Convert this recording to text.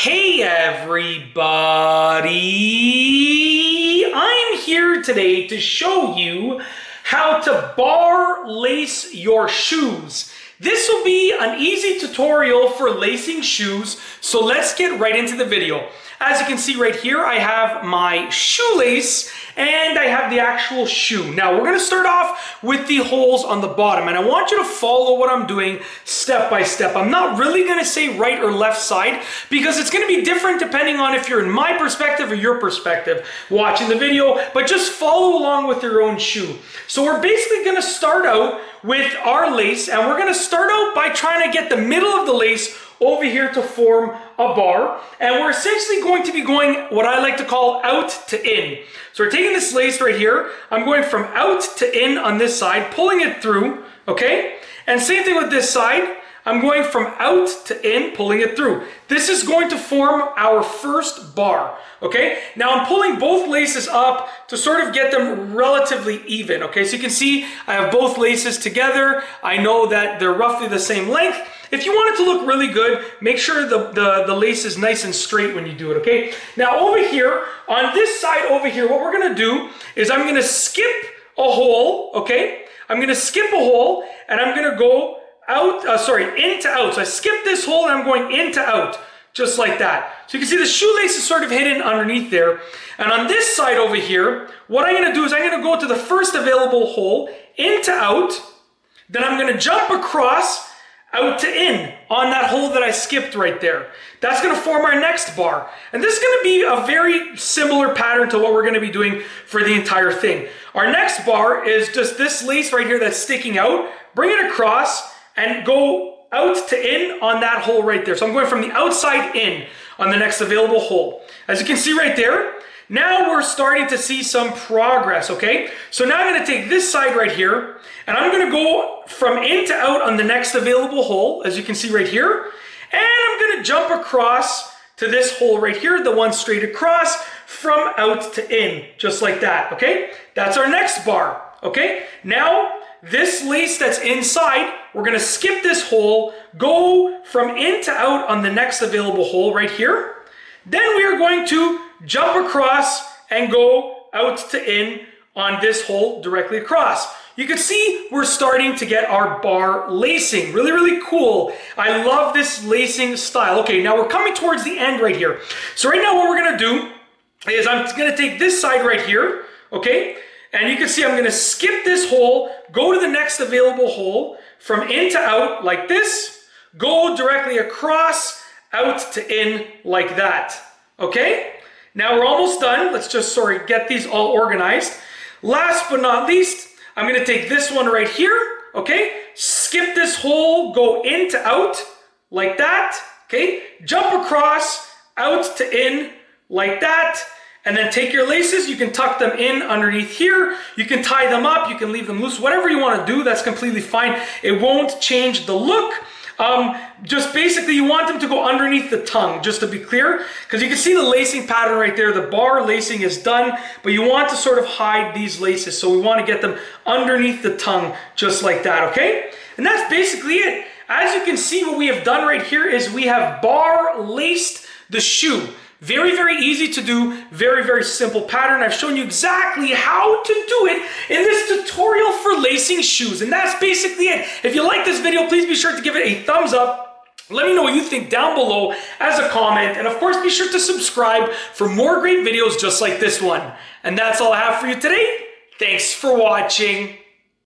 Hey everybody! I'm here today to show you how to bar lace your shoes. This will be an easy tutorial for lacing shoes, so let's get right into the video. As you can see right here, I have my shoelace and I have the actual shoe. Now we're going to start off with the holes on the bottom, and I want you to follow what I'm doing step by step. I'm not really going to say right or left side because it's going to be different depending on if you're in my perspective or your perspective watching the video, but just follow along with your own shoe. So we're basically going to start out with our lace, and we're going to start out by trying to get the middle of the lace over here to form a bar, and we're essentially going to be going what I like to call out to in. So we're taking this lace right here, I'm going from out to in on this side, pulling it through, okay? And same thing with this side, I'm going from out to in, pulling it through. This is going to form our first bar, okay? Now I'm pulling both laces up to sort of get them relatively even, okay? So you can see I have both laces together. I know that they're roughly the same length. If you want it to look really good, make sure the lace is nice and straight when you do it, okay? Now over here, on this side over here, what we're gonna do is I'm gonna skip a hole, okay? I'm gonna skip a hole and I'm gonna go out, in to out. So I skip this hole and I'm going in to out, just like that. So you can see the shoelace is sort of hidden underneath there. And on this side over here, what I'm gonna do is I'm gonna go to the first available hole, in to out, then I'm gonna jump across out to in on that hole that I skipped right there. That's gonna form our next bar. And this is gonna be a very similar pattern to what we're gonna be doing for the entire thing. Our next bar is just this lace right here that's sticking out, bring it across and go out to in on that hole right there. So I'm going from the outside in on the next available hole. As you can see right there, now we're starting to see some progress, okay? So now I'm gonna take this side right here, and I'm gonna go from in to out on the next available hole, as you can see right here, and I'm gonna jump across to this hole right here, the one straight across, from out to in, just like that, okay? That's our next bar, okay? Now, this lace that's inside, we're gonna skip this hole, go from in to out on the next available hole right here, then we are going to jump across and go out to in on this hole directly across. You can see we're starting to get our bar lacing. Really, really cool. I love this lacing style. Okay, now we're coming towards the end right here. So right now what we're gonna do is I'm gonna take this side right here, okay? And you can see I'm gonna skip this hole, go to the next available hole, from in to out like this, go directly across, out to in like that, okay? Now we're almost done. Let's just, get these all organized. Last but not least, I'm gonna take this one right here, okay? Skip this hole, go in to out, like that, okay? Jump across, out to in, like that, and then take your laces, you can tuck them in underneath here, you can tie them up, you can leave them loose, whatever you wanna do, that's completely fine. It won't change the look. Just basically you want them to go underneath the tongue, just to be clear, because you can see the lacing pattern right there. The bar lacing is done, but you want to sort of hide these laces, so we want to get them underneath the tongue, just like that, okay? And that's basically it. As you can see, what we have done right here is we have bar laced the shoe. Very, very easy to do, very, very simple pattern. I've shown you exactly how to do it in this tutorial for lacing shoes, and that's basically it. If you like this video, please be sure to give it a thumbs up. Let me know what you think down below as a comment, and of course be sure to subscribe for more great videos just like this one. And that's all I have for you today. Thanks for watching.